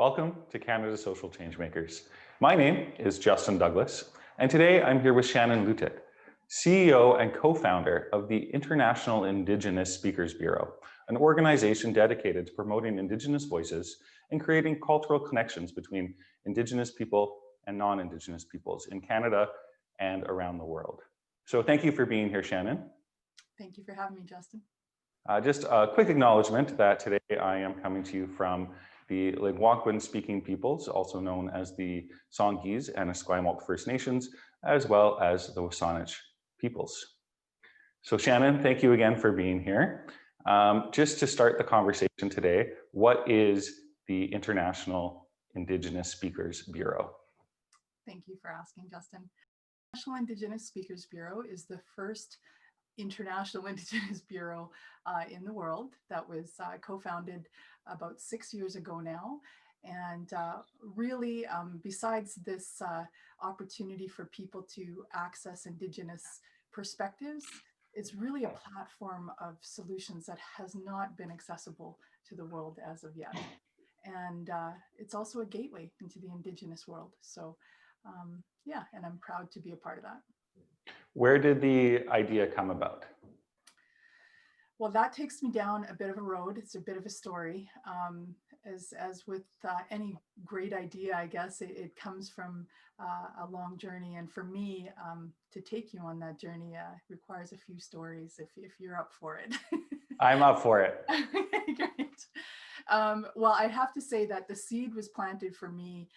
Welcome to Canada's Social Changemakers. My name is Justin Douglas, and today I'm here with Shannon Loutitt, CEO and co-founder of the International Indigenous Speakers Bureau, an organization dedicated to promoting Indigenous voices and creating cultural connections between Indigenous people and non-Indigenous peoples in Canada and around the world. So thank you for being here, Shannon. Thank you for having me, Justin. Just a quick acknowledgement that today I am coming to you from the Algonquin speaking peoples, also known as the Songhees and Esquimalt First Nations, as well as the Wasanich peoples. So Shannon, thank you again for being here. Just to start the conversation today, what is the International Indigenous Speakers Bureau? Thank you for asking, Justin. The International Indigenous Speakers Bureau is the first International Indigenous Bureau in the world that was co-founded about 6 years ago now. And really, besides this opportunity for people to access Indigenous perspectives, it's really a platform of solutions that has not been accessible to the world as of yet. And it's also a gateway into the Indigenous world. So yeah, and I'm proud to be a part of that. Where did the idea come about? Well, that takes me down a bit of a road. It's a bit of a story. As with any great idea, I guess it comes from a long journey. And for me, to take you on that journey requires a few stories if you're up for it. I'm up for it. Okay, great. Well, I have to say that the seed was planted for me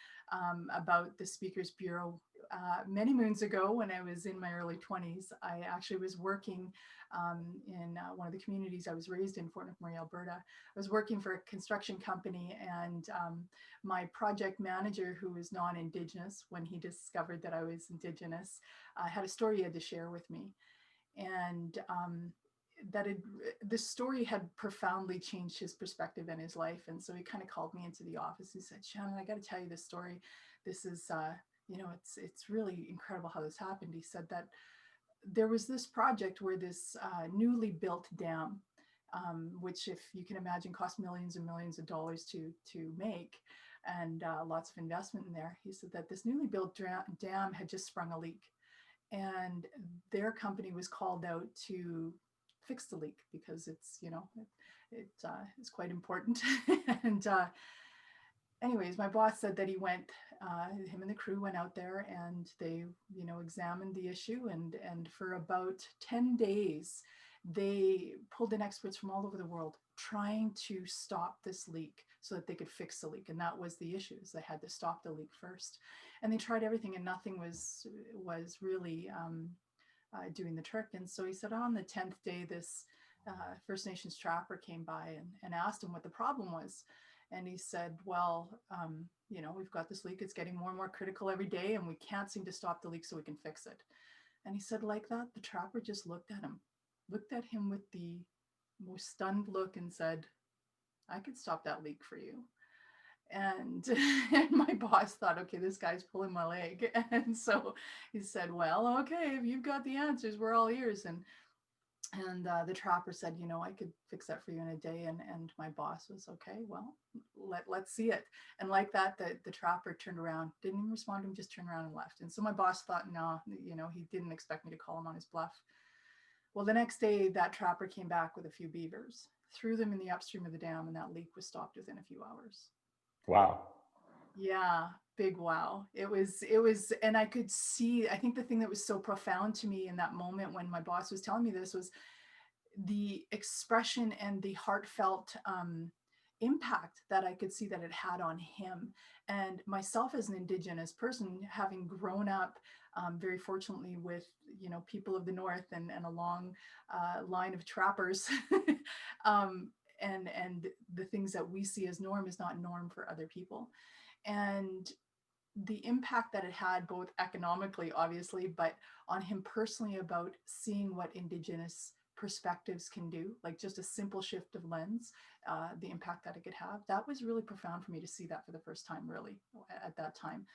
about the Speakers Bureau many moons ago when I was in my early 20s. I actually was working in one of the communities I was raised in, Fort McMurray, Alberta. I was working for a construction company, and my project manager, who was non-Indigenous, when he discovered that I was Indigenous, had a story he had to share with me. And this story had profoundly changed his perspective in his life. And so he kind of called me into the office. He said, Shannon, I got to tell you this story. This is, you know, it's really incredible how this happened. He said that there was this project where this newly built dam, which, if you can imagine, cost millions and millions of dollars to make, and lots of investment in there. He said that this newly built dam had just sprung a leak, and their company was called out to fix the leak because it's, you know, it's quite important. And anyways, my boss said that he went, him and the crew went out there and they, you know, examined the issue, and for about 10 days, they pulled in experts from all over the world trying to stop this leak so that they could fix the leak. And that was the issue, is they had to stop the leak first. And they tried everything and nothing was really doing the trick. And so he said on the 10th day, this First Nations trapper came by and asked him what the problem was. And he said, well, you know, we've got this leak. It's getting more and more critical every day, and we can't seem to stop the leak so we can fix it. And he said, like that, the trapper just looked at him with the most stunned look and said, I could stop that leak for you. And my boss thought, okay, this guy's pulling my leg. And so he said, well, okay, if you've got the answers, we're all ears. And the trapper said, you know, I could fix that for you in a day. And my boss was, okay, well, let's see it. And like that, the trapper turned around, didn't even respond to him, just turned around and left. And so my boss thought, no, you know, he didn't expect me to call him on his bluff. Well, the next day, that trapper came back with a few beavers, threw them in the upstream of the dam, and that leak was stopped within a few hours. Wow. Yeah, big wow. It was, and I could see, I think the thing that was so profound to me in that moment when my boss was telling me this was the expression and the heartfelt impact that I could see that it had on him. And myself as an Indigenous person, having grown up very fortunately with, you know, people of the North and a long line of trappers, and the things that we see as norm is not norm for other people. And the impact that it had, both economically, obviously, but on him personally, about seeing what Indigenous perspectives can do, like just a simple shift of lens, the impact that it could have, that was really profound for me to see that for the first time, really, at that time.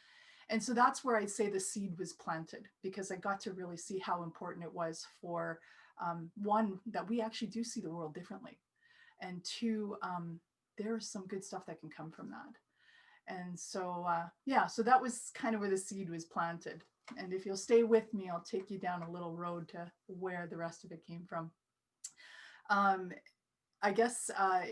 And so that's where I'd say the seed was planted, because I got to really see how important it was for, one, that we actually do see the world differently. And two, there's some good stuff that can come from that. And so, yeah, so that was kind of where the seed was planted. And if you'll stay with me, I'll take you down a little road to where the rest of it came from. I guess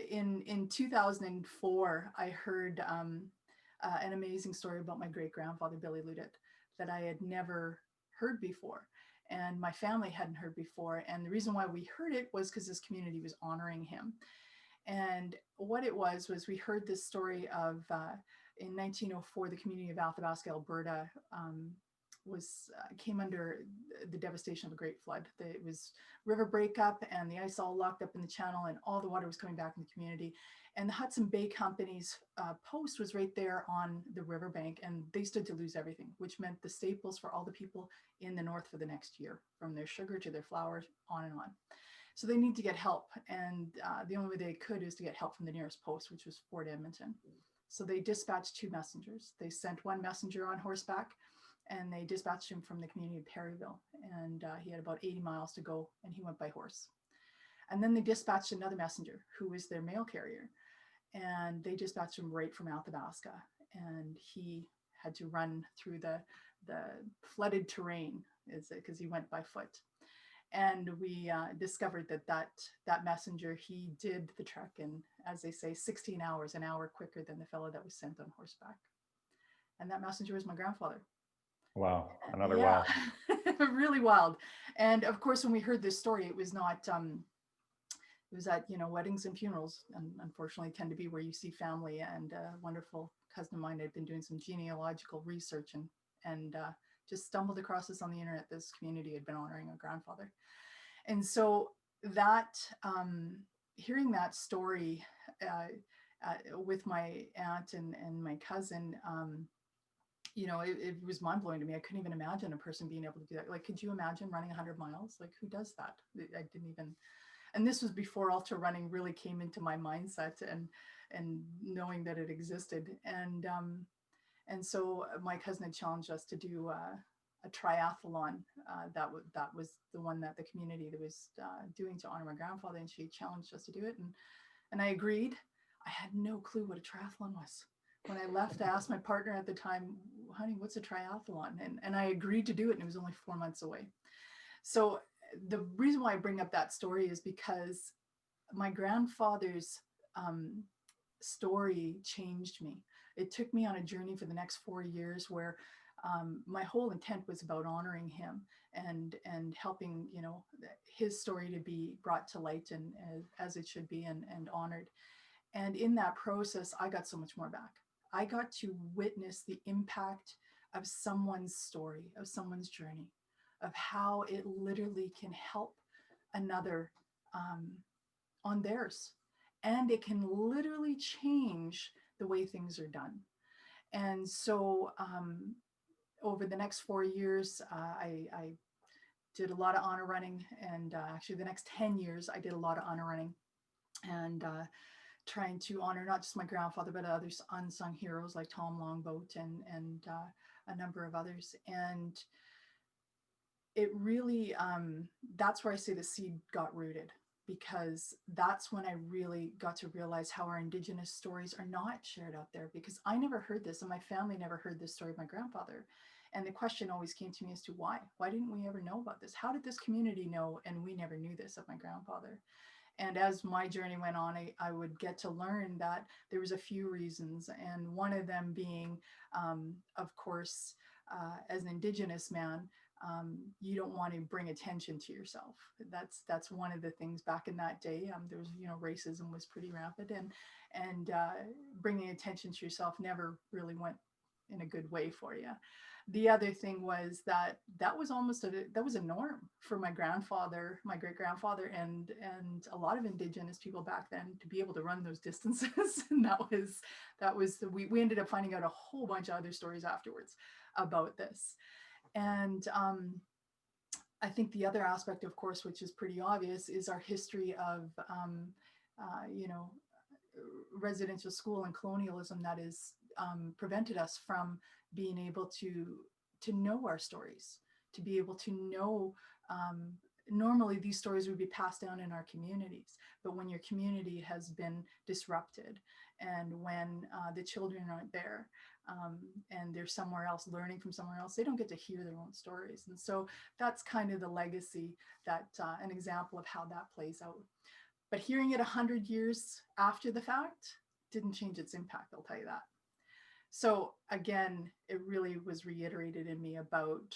in 2004, I heard an amazing story about my great grandfather, Billy Loutitt, that I had never heard before. And my family hadn't heard before. And the reason why we heard it was because this community was honoring him. And what it was we heard this story of in 1904, the community of Athabasca, Alberta, came under the devastation of a great flood. It was river breakup and the ice all locked up in the channel and all the water was coming back in the community. And the Hudson Bay Company's post was right there on the riverbank, and they stood to lose everything, which meant the staples for all the people in the north for the next year, from their sugar to their flour, on and on. So they need to get help. And the only way they could is to get help from the nearest post, which was Fort Edmonton. So they dispatched 2 messengers. They sent one messenger on horseback, and they dispatched him from the community of Perryville. And he had about 80 miles to go, and he went by horse. And then they dispatched another messenger who was their mail carrier. And they dispatched him right from Athabasca. And he had to run through the flooded terrain because he went by foot. And we discovered that messenger, he did the trek in, as they say, 16 hours, an hour quicker than the fellow that was sent on horseback. And that messenger was my grandfather. Wow, another yeah. wow. Really wild. And of course, when we heard this story, it was not, it was at, weddings and funerals, and unfortunately tend to be where you see family. And a wonderful cousin of mine had been doing some genealogical research and just stumbled across this on the internet. This community had been honoring a grandfather. And so that, hearing that story with my aunt and my cousin, it was mind blowing to me. I couldn't even imagine a person being able to do that. Like, could you imagine running 100 miles? Like, who does that? I didn't even, and this was before ultra running really came into my mindset and knowing that it existed. And so my cousin had challenged us to do a triathlon. That was the one that the community that was doing to honor my grandfather, and she challenged us to do it. And I agreed. I had no clue what a triathlon was. When I left, I asked my partner at the time, honey, what's a triathlon? And I agreed to do it, and it was only 4 months away. So the reason why I bring up that story is because my grandfather's story changed me. It took me on a journey for the next 4 years where my whole intent was about honoring him and helping, his story to be brought to light and as it should be and honored. And in that process, I got so much more back. I got to witness the impact of someone's story, of someone's journey, of how it literally can help another on theirs. And it can literally change the way things are done. And so over the next 4 years, I did a lot of honor running. And actually the next 10 years, I did a lot of honor running and trying to honor not just my grandfather, but other unsung heroes like Tom Longboat and a number of others. And it really, that's where I say the seed got rooted, because that's when I really got to realize how our Indigenous stories are not shared out there, because I never heard this and my family never heard this story of my grandfather. And the question always came to me as to why didn't we ever know about this? How did this community know and we never knew this of my grandfather? And as my journey went on, I would get to learn that there was a few reasons. And one of them being, of course, as an Indigenous man, you don't want to bring attention to yourself. That's one of the things back in that day. There was, racism was pretty rampant, and bringing attention to yourself never really went in a good way for you. The other thing was that was almost that was a norm for my grandfather, my great grandfather, and a lot of Indigenous people back then to be able to run those distances. And we ended up finding out a whole bunch of other stories afterwards about this. And I think the other aspect, of course, which is pretty obvious, is our history of residential school and colonialism that has prevented us from being able to know our stories, to be able to know normally these stories would be passed down in our communities, but when your community has been disrupted and when the children aren't there, and they're somewhere else learning from somewhere else, they don't get to hear their own stories. And so that's kind of the legacy, that an example of how that plays out. But hearing it 100 years after the fact didn't change its impact, I'll tell you that. So again, it really was reiterated in me about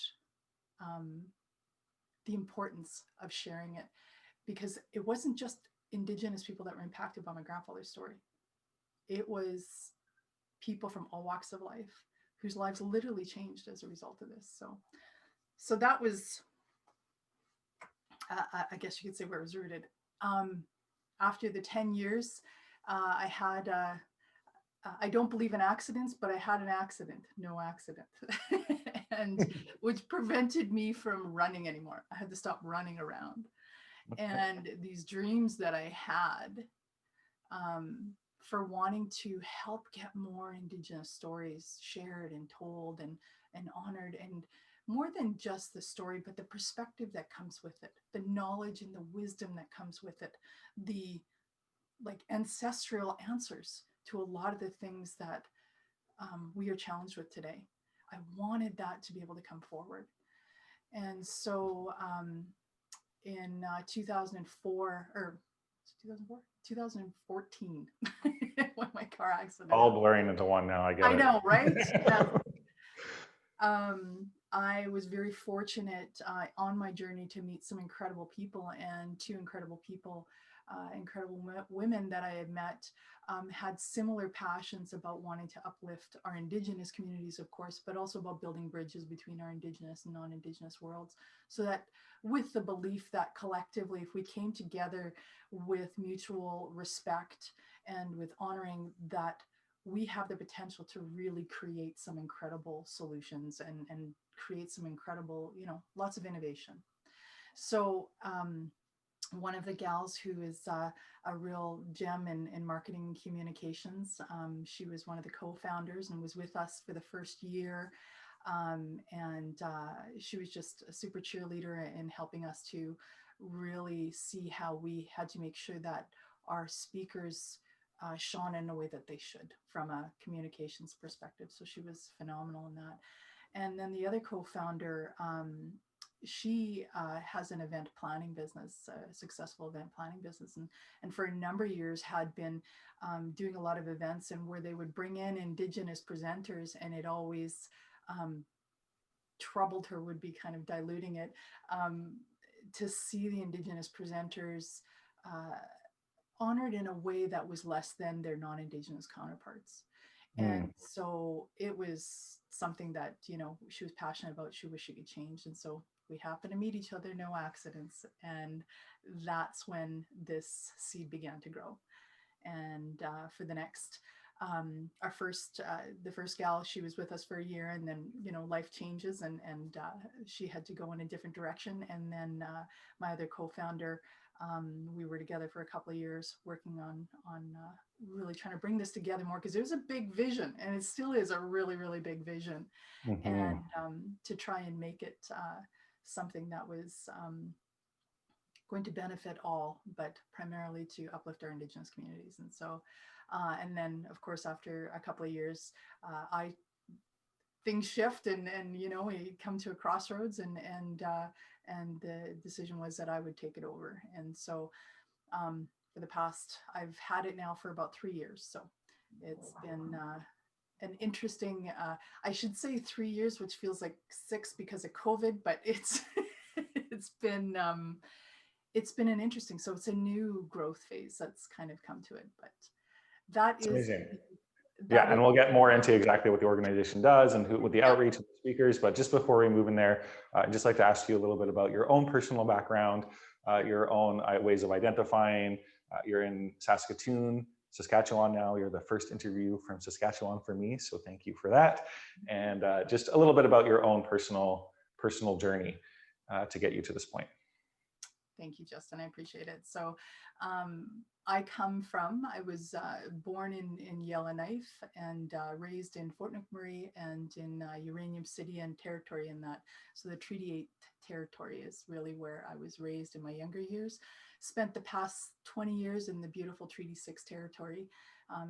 the importance of sharing it, because it wasn't just Indigenous people that were impacted by my grandfather's story. It was people from all walks of life whose lives literally changed as a result of this. So that was, I guess you could say, where it was rooted. After the 10 years, I had, I don't believe in accidents, but I had an accident, no accident, and which prevented me from running anymore. I had to stop running around. And these dreams that I had, for wanting to help get more Indigenous stories shared and told and honored, and more than just the story, but the perspective that comes with it, the knowledge and the wisdom that comes with it, the like ancestral answers to a lot of the things that we are challenged with today. I wanted that to be able to come forward. And so in 2004, or 2014, when my car accident. All blurring into one now, I get it. I know, right? I was very fortunate on my journey to meet some incredible people, and two incredible people, incredible women that I had met, had similar passions about wanting to uplift our Indigenous communities, of course, but also about building bridges between our Indigenous and non-Indigenous worlds. So that with the belief that collectively, if we came together with mutual respect and with honoring that, we have the potential to really create some incredible solutions and create some incredible, lots of innovation. So one of the gals who is a real gem in marketing and communications, she was one of the co-founders and was with us for the first year. And she was just a super cheerleader in helping us to really see how we had to make sure that our speakers shone in a way that they should from a communications perspective. So she was phenomenal in that. And then the other co-founder, she has an event planning business, a successful event planning business, and for a number of years had been doing a lot of events, and where they would bring in Indigenous presenters, and it always troubled her, would be kind of diluting it, to see the Indigenous presenters honored in a way that was less than their non-Indigenous counterparts. And so it was something that, she was passionate about, she wished she could change. And so we happened to meet each other, no accidents. And that's when this seed began to grow. And for the next, the first gal, she was with us for a year, and then, life changes and she had to go in a different direction. And then my other co-founder, we were together for a couple of years working on really trying to bring this together more, because it was a big vision, and it still is a really, really big vision. And to try and make it something that was going to benefit all, but primarily to uplift our Indigenous communities. And so, and then of course, after a couple of years, things shift and we come to a crossroads, and the decision was that I would take it over. And so for the past, I've had it now for about 3 years. So it's been an interesting, I should say 3 years, which feels like 6 because of COVID, but it's been an interesting, so it's a new growth phase that's kind of come to it. But that is amazing. Yeah, and we'll get more into exactly what the organization does and what the outreach and the speakers. But just before we move in there, I'd just like to ask you a little bit about your own personal background, your own ways of identifying. You're in Saskatoon, Saskatchewan now. You're the first interview from Saskatchewan for me, so thank you for that. And just a little bit about your own personal journey to get you to this point. Thank you, Justin. I appreciate it. So I was born in Yellowknife and raised in Fort McMurray and in Uranium City and Territory in that. So the Treaty 8 territory is really where I was raised in my younger years. Spent the past 20 years in the beautiful Treaty 6 territory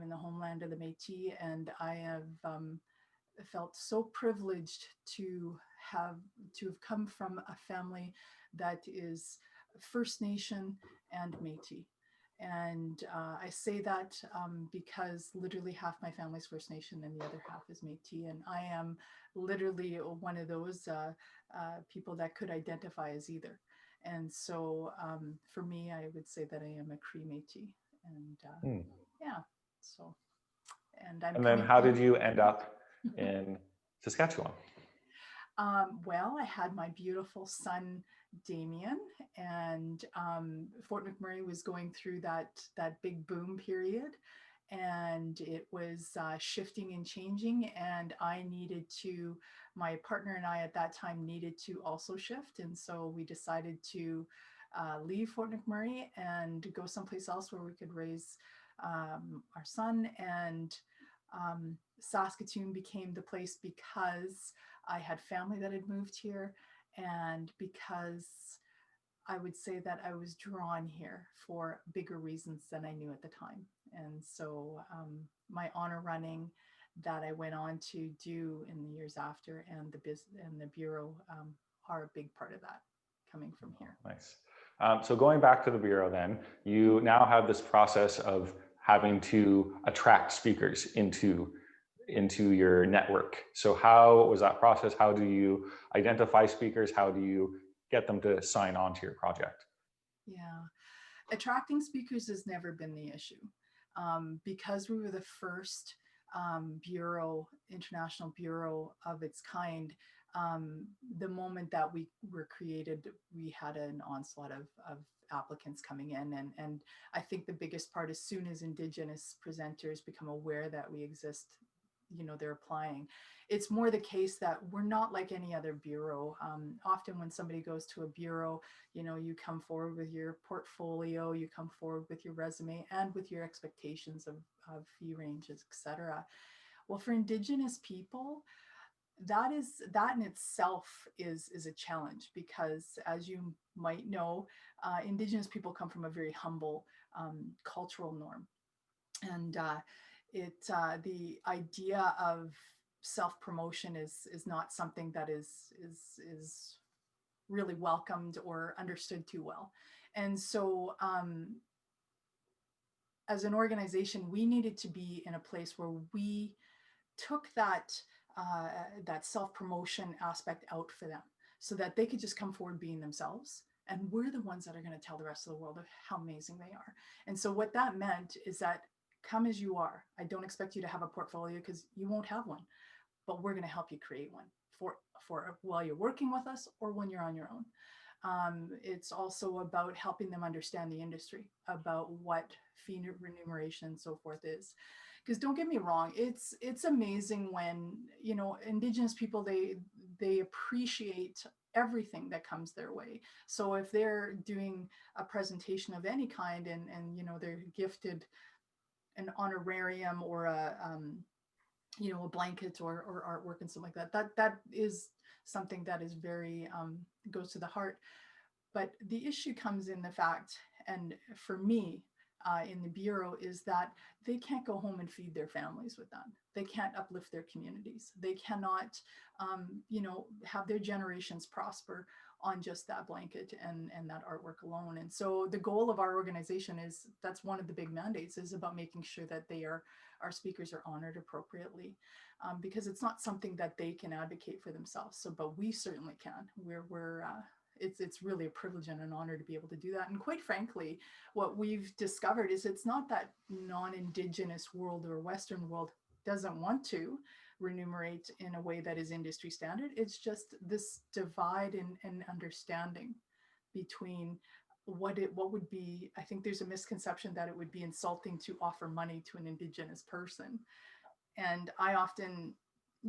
in the homeland of the Métis. And I have felt so privileged to have come from a family that is First Nation and Métis. And I say that because literally half my family's First Nation and the other half is Métis. And I am literally one of those people that could identify as either. And so for me, I would say that I am a Cree Métis. And yeah, so. And then how did you end up in Saskatchewan? Well, I had my beautiful son, Damien, and Fort McMurray was going through that big boom period, and it was shifting and changing, and my partner and I at that time needed to also shift, and so we decided to leave Fort McMurray and go someplace else where we could raise our son. And Saskatoon became the place because I had family that had moved here, and because I would say that I was drawn here for bigger reasons than I knew at the time. And so my honor running that I went on to do in the years after, and the business and the bureau are a big part of that coming from here. Nice. So going back to the bureau, then you now have this process of having to attract speakers into your network. So how was that process? How do you identify speakers? How do you get them to sign on to your project? Yeah, attracting speakers has never been the issue. Because we were the first international bureau of its kind, the moment that we were created, we had an onslaught of applicants coming in. And I think the biggest part, as soon as Indigenous presenters become aware that we exist, they're applying. It's more the case that we're not like any other bureau. Often when somebody goes to a bureau, you come forward with your portfolio, you come forward with your resume and with your expectations of fee ranges, etc. Well, for Indigenous people, that in itself is a challenge, because as you might know, Indigenous people come from a very humble cultural norm. And the idea of self-promotion is not something that is really welcomed or understood too well. And so as an organization, we needed to be in a place where we took that self-promotion aspect out for them, so that they could just come forward being themselves. And we're the ones that are going to tell the rest of the world of how amazing they are. And so what that meant is that come as you are. I don't expect you to have a portfolio, because you won't have one, but we're going to help you create one for while you're working with us or when you're on your own. It's also about helping them understand the industry, about what fee remuneration and so forth is. Because don't get me wrong, it's amazing when, Indigenous people, they appreciate everything that comes their way. So if they're doing a presentation of any kind and they're gifted an honorarium or a blanket or artwork and something like that, that is something that is very goes to the heart. But the issue comes in the fact, and for me in the bureau, is that they can't go home and feed their families with that. They can't uplift their communities. They cannot have their generations prosper on just that blanket and that artwork alone. And so the goal of our organization is, that's one of the big mandates, is about making sure that our speakers are honored appropriately, because it's not something that they can advocate for themselves. So, but we certainly can. It's really a privilege and an honor to be able to do that. And quite frankly, what we've discovered is it's not that non-Indigenous world or Western world doesn't want to remunerate in a way that is industry standard. It's just this divide in understanding between what would be. I think there's a misconception that it would be insulting to offer money to an Indigenous person. And I often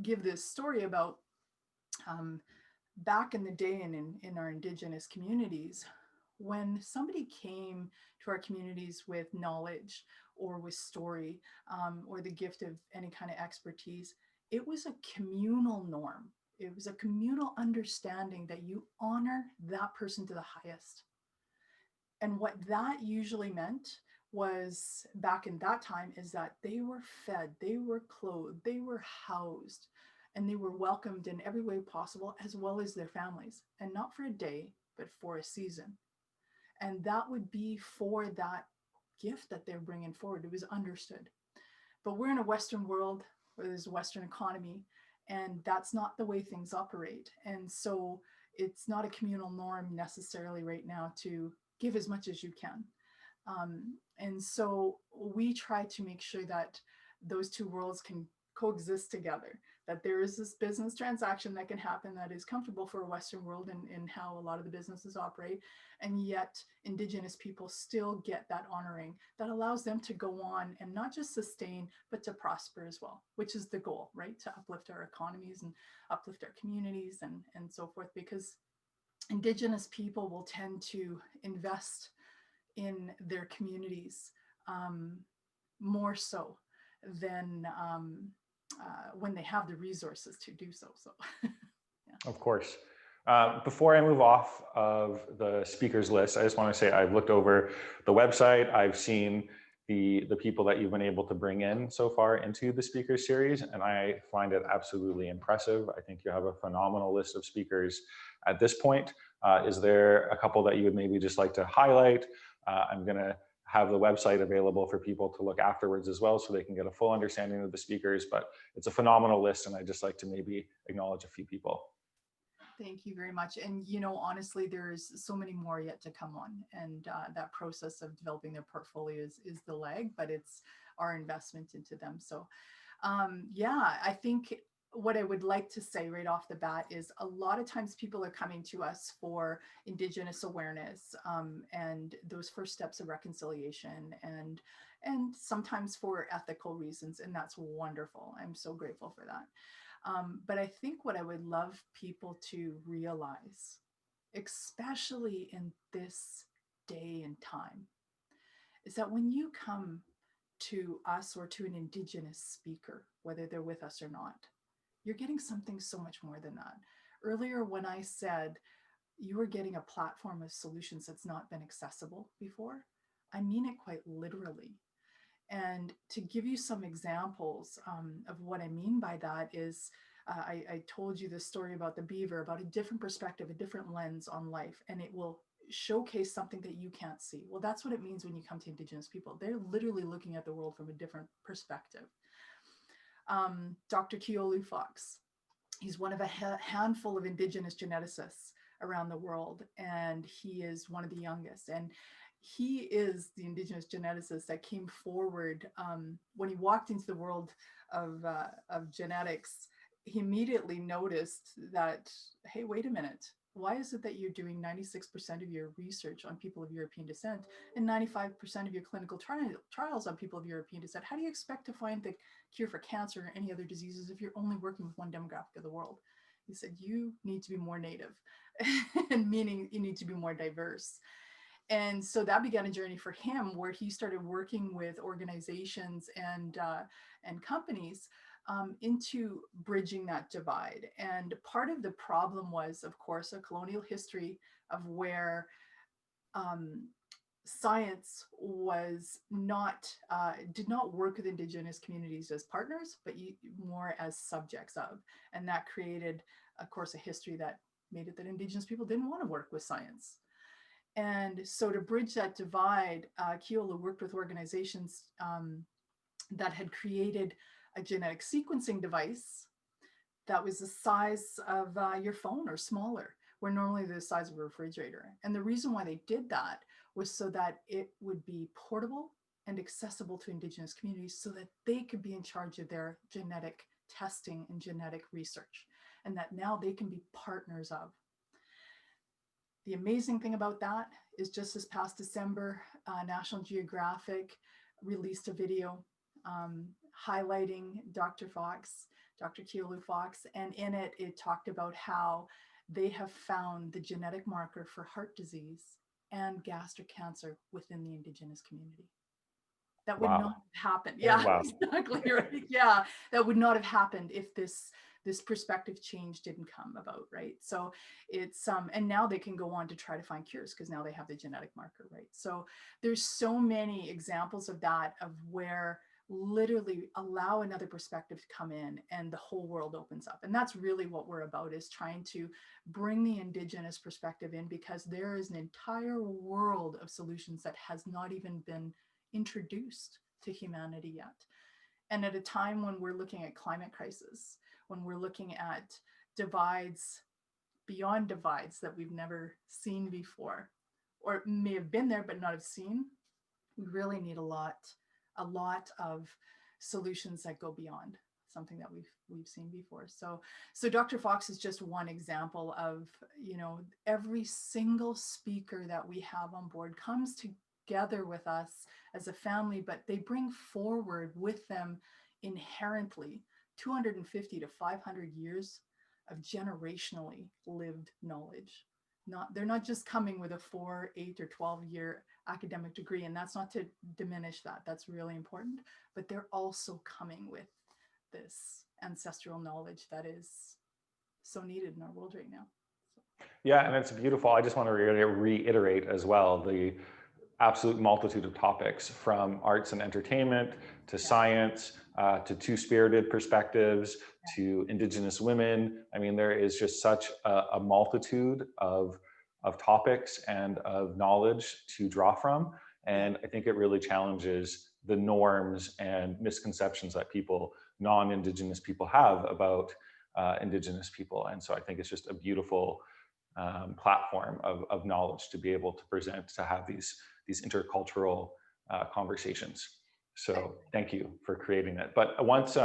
give this story about back in the day in our Indigenous communities, when somebody came to our communities with knowledge or with story or the gift of any kind of expertise, it was a communal norm. It was a communal understanding that you honor that person to the highest. And what that usually meant was, back in that time, is that they were fed, they were clothed, they were housed, and they were welcomed in every way possible, as well as their families, and not for a day, but for a season. And that would be for that gift that they're bringing forward. It was understood. But we're in a Western world where there's a Western economy, and that's not the way things operate. And so it's not a communal norm necessarily right now to give as much as you can. And so we try to make sure that those two worlds can coexist together, that there is this business transaction that can happen that is comfortable for a Western world in how a lot of the businesses operate. And yet Indigenous people still get that honoring that allows them to go on and not just sustain, but to prosper as well, which is the goal, right? To uplift our economies and uplift our communities and so forth, because Indigenous people will tend to invest in their communities more so than when they have the resources to do so. So, yeah. Of course. Before I move off of the speakers list, I just want to say I've looked over the website. I've seen the people that you've been able to bring in so far into the speaker series, and I find it absolutely impressive. I think you have a phenomenal list of speakers at this point. Is there a couple that you would maybe just like to highlight? I'm going to have the website available for people to look afterwards as well, so they can get a full understanding of the speakers, but it's a phenomenal list, and I'd just like to maybe acknowledge a few people. Thank you very much. And, you know, honestly, there's so many more yet to come on. And that process of developing their portfolios is the lag, but it's our investment into them. So, yeah, I think what I would like to say right off the bat is a lot of times people are coming to us for Indigenous awareness and those first steps of reconciliation and sometimes for ethical reasons. And that's wonderful. I'm so grateful for that. But I think what I would love people to realize, especially in this day and time, is that when you come to us or to an Indigenous speaker, whether they're with us or not, you're getting something so much more than that. Earlier, when I said you are getting a platform of solutions that's not been accessible before, I mean it quite literally. And to give you some examples of what I mean by that is, I told you this story about the beaver, about a different perspective, a different lens on life, and it will showcase something that you can't see. Well, that's what it means when you come to Indigenous people. They're literally looking at the world from a different perspective. Dr. Keolu Fox, he's one of a handful of Indigenous geneticists around the world, and he is one of the youngest. And he is the Indigenous geneticist that came forward when he walked into the world of genetics. He immediately noticed that, hey, wait a minute, why is it that you're doing 96% of your research on people of European descent and 95% of your clinical trials on people of European descent? How do you expect to find the cure for cancer or any other diseases if you're only working with one demographic of the world? He said, you need to be more native, and meaning you need to be more diverse. And so that began a journey for him where he started working with organizations and companies into bridging that divide. And part of the problem was, of course, a colonial history of where science was not, did not work with Indigenous communities as partners, but more as subjects of. And that created, of course, a history that made it that Indigenous people didn't want to work with science. And so to bridge that divide, Keolu worked with organizations that had created a genetic sequencing device that was the size of your phone or smaller, where normally the size of a refrigerator. And the reason why they did that was so that it would be portable and accessible to Indigenous communities so that they could be in charge of their genetic testing and genetic research, and that now they can be partners of. The amazing thing about that is just this past December, National Geographic released a video highlighting Dr. Fox, Dr. Keolu Fox, and in it, it talked about how they have found the genetic marker for heart disease and gastric cancer within the Indigenous community. That would not Wow. have happened. Oh, Yeah, wow. exactly. Right. Yeah, that would not have happened if this perspective change didn't come about, right? So it's and now they can go on to try to find cures because now they have the genetic marker, right? So there's so many examples of that, of where literally allow another perspective to come in and the whole world opens up. And that's really what we're about, is trying to bring the Indigenous perspective in, because there is an entire world of solutions that has not even been introduced to humanity yet. And at a time when we're looking at climate crisis, when we're looking at divides beyond divides that we've never seen before, or may have been there but not have seen, we really need a lot of solutions that go beyond something that we've seen before. So Dr. Fox is just one example of, you know, every single speaker that we have on board comes together with us as a family, but they bring forward with them inherently 250 to 500 years of generationally lived knowledge. They're not just coming with a 4, 8, or 12-year academic degree, and that's not to diminish that. That's really important, but they're also coming with this ancestral knowledge that is so needed in our world right now. Yeah, and it's beautiful. I just want to reiterate as well the absolute multitude of topics, from arts and entertainment to science, to two-spirited perspectives, to Indigenous women. I mean, there is just such a multitude of topics and of knowledge to draw from. And I think it really challenges the norms and misconceptions that people, non-Indigenous people, have about Indigenous people. And so I think it's just a beautiful platform of knowledge to be able to present, to have these intercultural conversations. So thank you for creating it. But once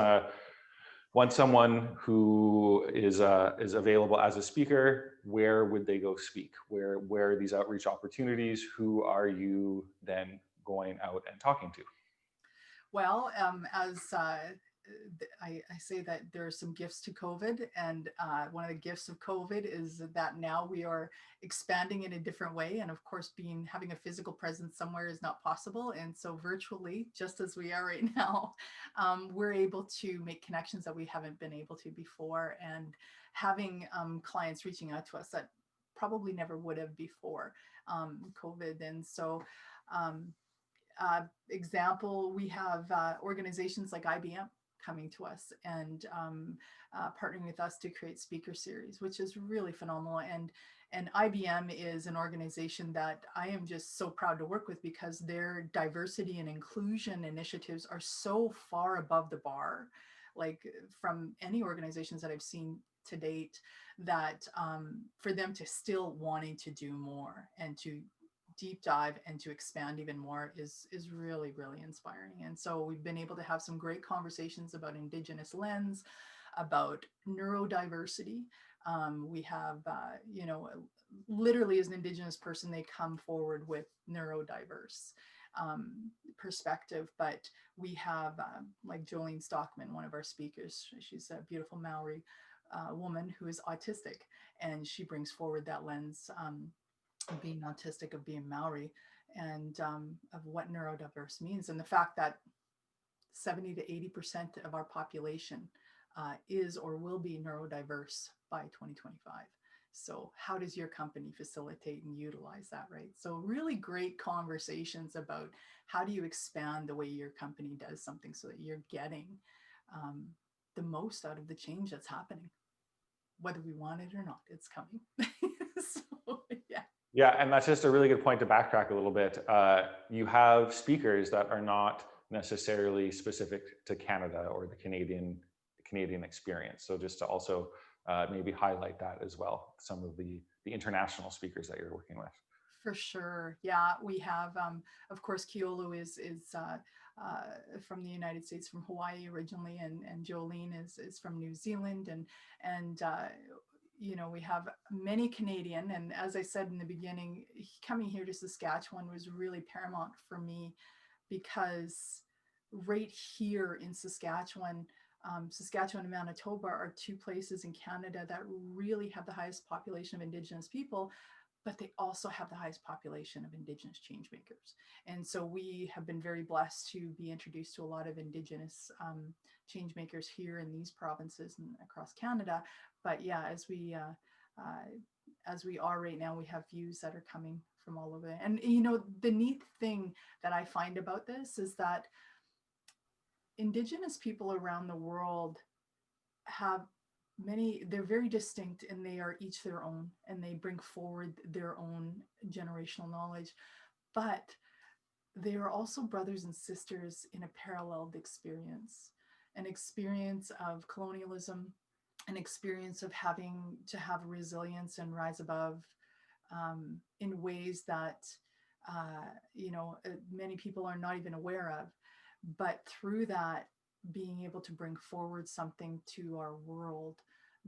someone who is available as a speaker, where would they go speak? Where are these outreach opportunities? Who are you then going out and talking to? Well, as I say that there are some gifts to COVID, and one of the gifts of COVID is that now we are expanding in a different way. And of course, having a physical presence somewhere is not possible. And so virtually, just as we are right now, we're able to make connections that we haven't been able to before, and having clients reaching out to us that probably never would have before COVID. And so example, we have organizations like IBM coming to us and partnering with us to create speaker series, which is really phenomenal. And IBM is an organization that I am just so proud to work with, because their diversity and inclusion initiatives are so far above the bar, like from any organizations that I've seen to date, that for them to still wanting to do more and to deep dive and to expand even more is really, really inspiring. And so we've been able to have some great conversations about Indigenous lens, about neurodiversity. We have, you know, literally as an Indigenous person, they come forward with neurodiverse perspective. But we have like Jolene Stockman, one of our speakers. She's a beautiful Maori woman who is autistic, and she brings forward that lens, of being autistic, of being Maori, and of what neurodiverse means, and the fact that 70 to 80% of our population is or will be neurodiverse by 2025. So how does your company facilitate and utilize that, right? So really great conversations about how do you expand the way your company does something so that you're getting the most out of the change that's happening. Whether we want it or not, it's coming. So, yeah. Yeah, and that's just a really good point to backtrack a little bit. You have speakers that are not necessarily specific to Canada or the Canadian experience. So just to also maybe highlight that as well, some of the international speakers that you're working with. For sure. Yeah, we have, of course, Keolu is from the United States, from Hawaii originally, and Jolene is from New Zealand, and you know, we have many Canadian. And as I said in the beginning, coming here to Saskatchewan was really paramount for me, because right here in Saskatchewan, Saskatchewan and Manitoba are two places in Canada that really have the highest population of Indigenous people. but they also have the highest population of Indigenous change makers. And so we have been very blessed to be introduced to a lot of Indigenous change makers here in these provinces and across Canada. But yeah, as we are right now, we have views that are coming from all over. And you know, the neat thing that I find about this is that Indigenous people around the world have they're very distinct, and they are each their own, and they bring forward their own generational knowledge, but they are also brothers and sisters in a paralleled experience, an experience of colonialism, an experience of having to have resilience and rise above in ways that you know, many people are not even aware of. But through that, being able to bring forward something to our world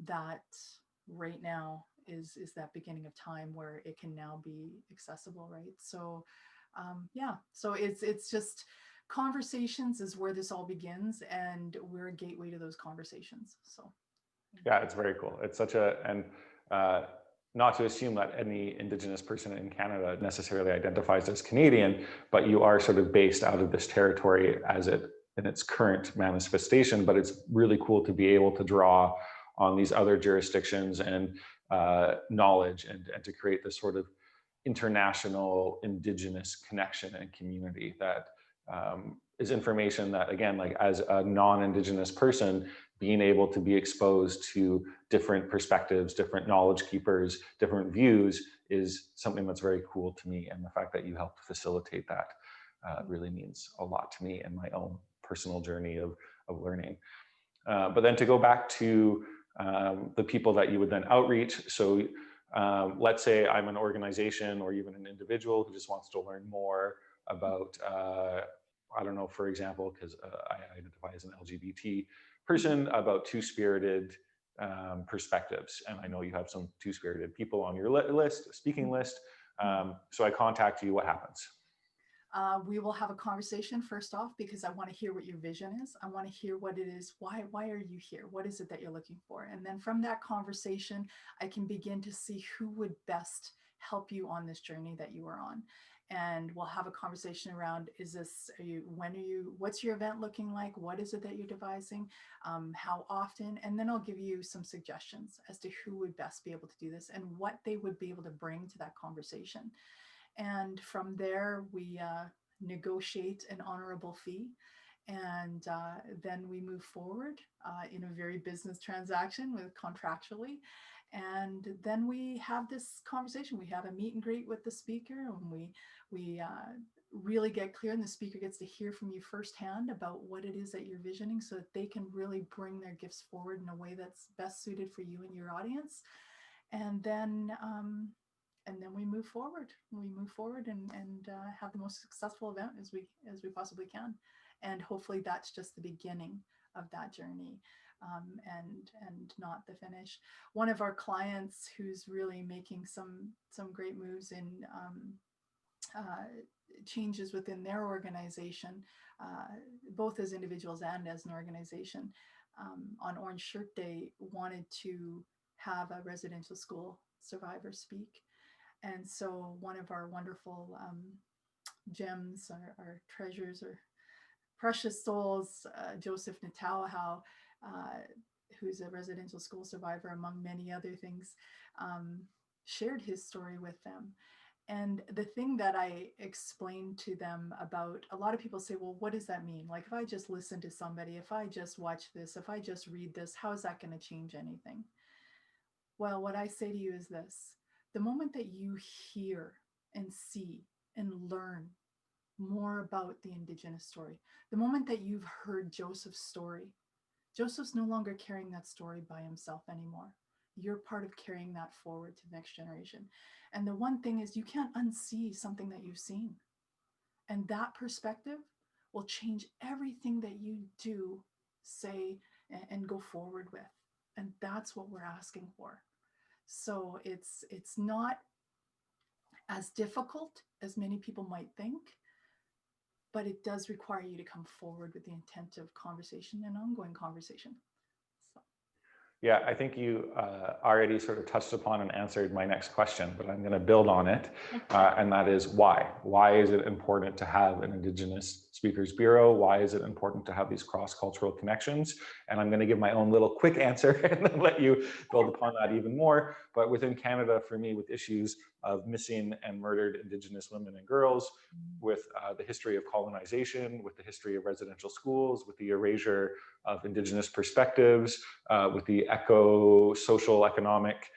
that right now is that beginning of time where it can now be accessible, right? So yeah, so it's just conversations is where this all begins, and we're a gateway to those conversations. So yeah, it's very cool. It's such a, and not to assume that any Indigenous person in Canada necessarily identifies as Canadian, but you are sort of based out of this territory as it in its current manifestation. But it's really cool to be able to draw on these other jurisdictions and knowledge, and to create this sort of international Indigenous connection and community that is information that, again, like as a non-Indigenous person, being able to be exposed to different perspectives, different knowledge keepers, different views is something that's very cool to me. And the fact that you helped facilitate that really means a lot to me in my own personal journey of learning. But then to go back to the people that you would then outreach. So let's say I'm an organization or even an individual who just wants to learn more about, I don't know, for example, because I identify as an LGBT person, about two-spirited perspectives. And I know you have some two-spirited people on your list, speaking list. So I contact you, what happens? We will have a conversation first off, because I want to hear what your vision is. I want to hear what it is. Why are you here? What is it that you're looking for? And then from that conversation, I can begin to see who would best help you on this journey that you are on. And we'll have a conversation around, what's your event looking like? What is it that you're devising? How often? And then I'll give you some suggestions as to who would best be able to do this and what they would be able to bring to that conversation. And from there, we negotiate an honorable fee. And then we move forward in a very business transaction with contractually. And then we have this conversation. We have a meet and greet with the speaker, and we really get clear, and the speaker gets to hear from you firsthand about what it is that you're visioning, so that they can really bring their gifts forward in a way that's best suited for you and your audience. And then we move forward. We move forward and have the most successful event as we possibly can. And hopefully that's just the beginning of that journey, and not the finish. One of our clients who's really making some great moves in changes within their organization, both as individuals and as an organization, on Orange Shirt Day wanted to have a residential school survivor speak. And so one of our wonderful gems, our treasures, or precious souls, Joseph Natauhau, who's a residential school survivor, among many other things, shared his story with them. And the thing that I explained to them about, a lot of people say, well, what does that mean? Like, if I just listen to somebody, if I just watch this, if I just read this, how is that going to change anything? Well, what I say to you is this: the moment that you hear and see and learn more about the Indigenous story, the moment that you've heard Joseph's story, Joseph's no longer carrying that story by himself anymore. You're part of carrying that forward to the next generation. And the one thing is, you can't unsee something that you've seen. And that perspective will change everything that you do, say, and go forward with. And that's what we're asking for. So it's not as difficult as many people might think, but it does require you to come forward with the intent of conversation and ongoing conversation. So. Yeah, I think you already sort of touched upon and answered my next question, but I'm going to build on it. And that is why. Why is it important to have an Indigenous Speakers Bureau? Why is it important to have these cross-cultural connections? And I'm going to give my own little quick answer and then let you build upon that even more. But within Canada, for me, with issues of missing and murdered Indigenous women and girls, with the history of colonization, with the history of residential schools, with the erasure of Indigenous perspectives, with the social, economic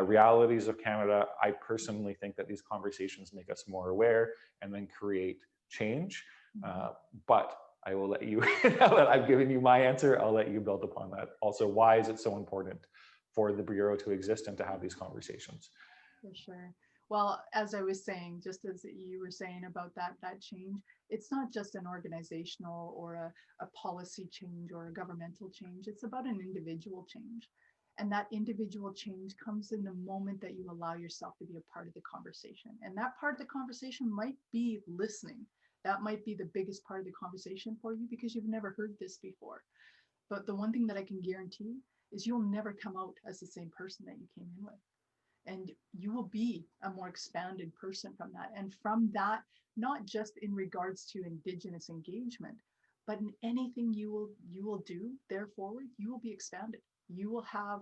realities of Canada, I personally think that these conversations make us more aware and then create change. But I will let you, now that I've given you my answer, I'll let you build upon that. Also, why is it so important for the Bureau to exist and to have these conversations? For sure. Well, as I was saying, just as you were saying about that change, it's not just an organizational or a policy change or a governmental change. It's about an individual change. And that individual change comes in the moment that you allow yourself to be a part of the conversation. And that part of the conversation might be listening. That might be the biggest part of the conversation for you because you've never heard this before. But the one thing that I can guarantee is you'll never come out as the same person that you came in with. And you will be a more expanded person from that. And from that, not just in regards to Indigenous engagement, but in anything you will do there forward, you will be expanded. You will have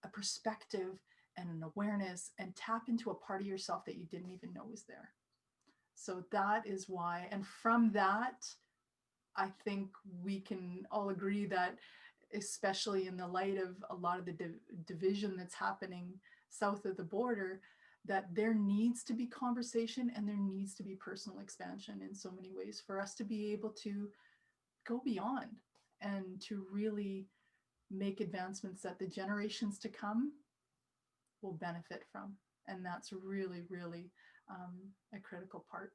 a perspective and an awareness and tap into a part of yourself that you didn't even know was there. So that is why. And from that, I think we can all agree that, especially in the light of a lot of the division that's happening south of the border, that there needs to be conversation and there needs to be personal expansion in so many ways for us to be able to go beyond and to really make advancements that the generations to come will benefit from. And that's really, really a critical part.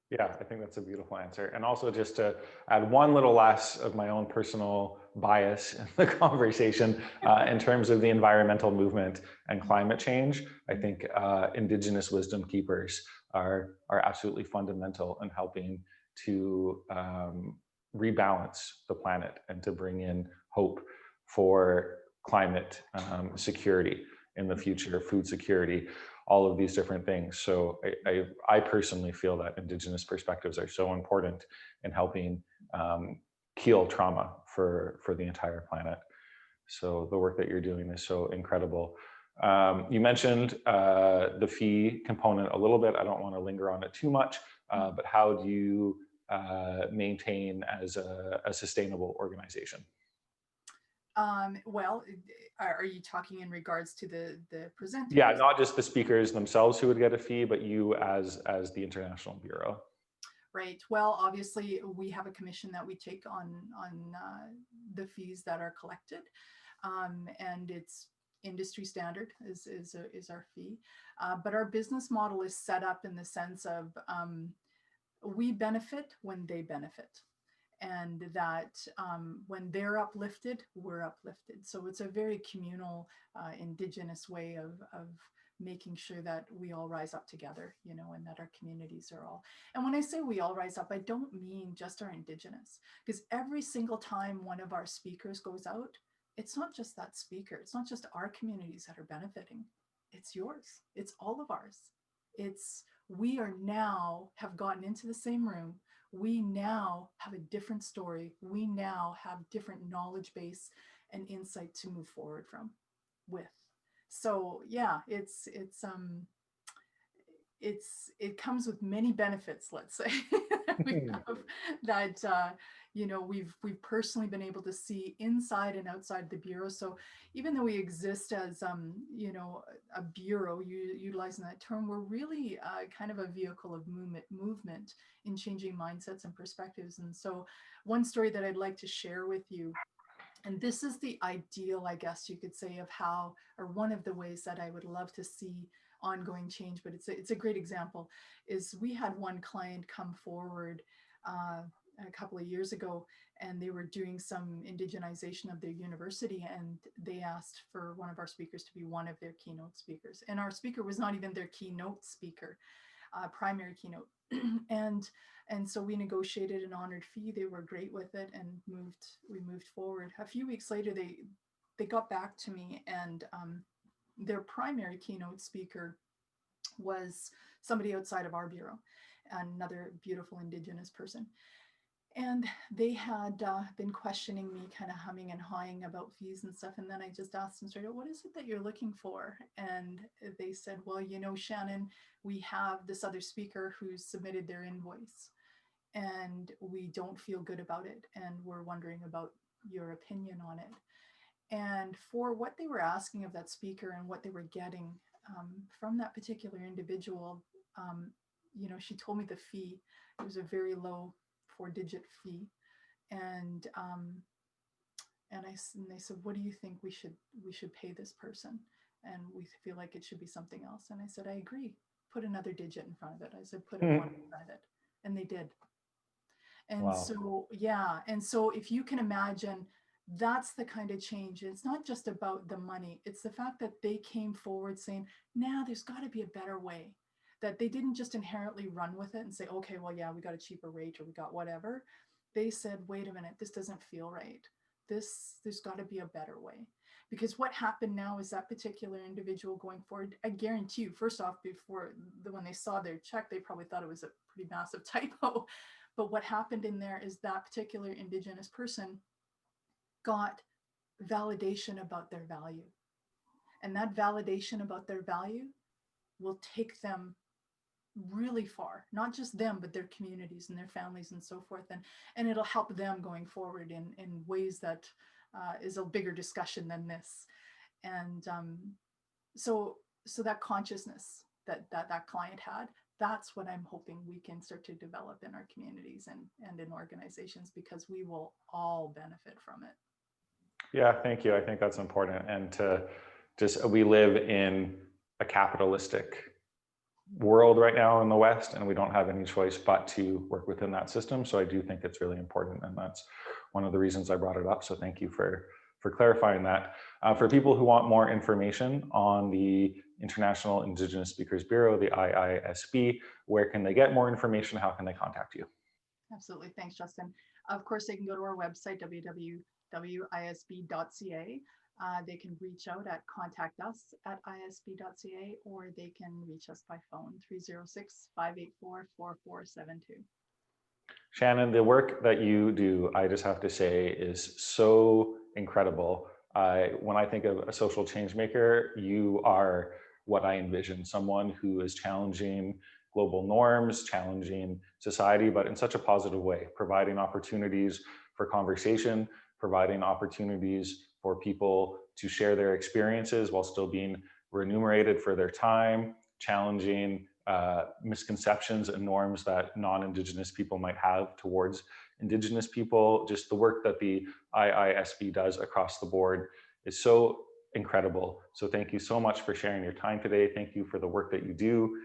Yeah, I think that's a beautiful answer. And also just to add one little less of my own personal bias in the conversation in terms of the environmental movement and climate change, I think Indigenous wisdom keepers are absolutely fundamental in helping to rebalance the planet and to bring in hope for climate security in the future, food security, all of these different things. So I personally feel that Indigenous perspectives are so important in helping heal trauma for the entire planet. So the work that you're doing is so incredible. You mentioned the fee component a little bit. I don't want to linger on it too much, but how do you maintain as a sustainable organization? Well, are you talking in regards to the presenters? Yeah, not just the speakers themselves who would get a fee, but you as the International Bureau. Right. Well, obviously, we have a commission that we take on the fees that are collected, and it's industry standard is our fee. But our business model is set up in the sense of we benefit when they benefit. And that when they're uplifted, we're uplifted. So it's a very communal, Indigenous way of making sure that we all rise up together, you know, and that our communities are all. And when I say we all rise up, I don't mean just our Indigenous, because every single time one of our speakers goes out, it's not just that speaker. It's not just our communities that are benefiting. It's yours. It's all of ours. We are now have gotten into the same room. We now have a different story. We now have different knowledge base and insight to move forward from with. So yeah, it comes with many benefits, let's say. We have that you know, we've personally been able to see inside and outside the bureau. So even though we exist as you know, a bureau, utilizing that term, we're really kind of a vehicle of movement in changing mindsets and perspectives. And so one story that I'd like to share with you, and this is the ideal, I guess you could say, of how, or one of the ways that I would love to see ongoing change, but it's a great example, is we had one client come forward a couple of years ago, and they were doing some indigenization of their university, and they asked for one of our speakers to be one of their keynote speakers. And our speaker was not even their keynote speaker, primary keynote. And so we negotiated an honored fee. They were great with it, and we moved forward. A few weeks later, they got back to me, and their primary keynote speaker was somebody outside of our bureau, another beautiful Indigenous person. And they had been questioning me, kind of humming and hawing about fees and stuff. And then I just asked them straight out, what is it that you're looking for? And they said, well, you know, Shannon, we have this other speaker who's submitted their invoice and we don't feel good about it. And we're wondering about your opinion on it. And for what they were asking of that speaker and what they were getting from that particular individual, you know, she told me the fee. It was a very low 4-digit fee, and they said, what do you think we should pay this person? And we feel like it should be something else. And I said, I agree. Put another digit in front of it. I said, put a 1 in front of it, and they did. And Wow. so, yeah. And so if you can imagine, that's the kind of change. It's not just about the money. It's the fact that they came forward saying, nah, there's got to be a better way. That they didn't just inherently run with it and say, okay, well, yeah, we got a cheaper rate or we got whatever. They said, wait a minute, this doesn't feel right. There's got to be a better way. Because what happened now is that particular individual going forward, I guarantee you, first off, when they saw their check, they probably thought it was a pretty massive typo. But what happened in there is that particular Indigenous person got validation about their value. And that validation about their value will take them really far, not just them, but their communities and their families and so forth. And it'll help them going forward in ways that is a bigger discussion than this. And so that consciousness that client had, that's what I'm hoping we can start to develop in our communities and in organizations, because we will all benefit from it. Yeah, thank you. I think that's important. And we live in a capitalistic world right now in the West, and we don't have any choice but to work within that system. So I do think it's really important, and that's one of the reasons I brought it up. So thank you for clarifying that. For people who want more information on the International Indigenous Speakers Bureau, the IISB, where can they get more information? How can they contact you? Absolutely. Thanks, Justin. Of course, they can go to our website, www.iisb.ca. They can reach out at contactus@iisb.ca, or they can reach us by phone, 306-584-4472. Shannon, the work that you do, I just have to say, is so incredible. When I think of a social change maker, you are what I envision, someone who is challenging global norms, challenging society, but in such a positive way, providing opportunities for conversation, providing opportunities for people to share their experiences while still being remunerated for their time, challenging misconceptions and norms that non-Indigenous people might have towards Indigenous people. Just the work that the IISB does across the board is so incredible. So thank you so much for sharing your time today. Thank you for the work that you do.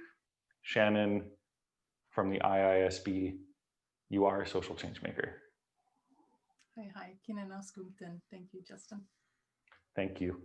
Shannon from the IISB, you are a social change maker. Hi. Thank you, Justin. Thank you.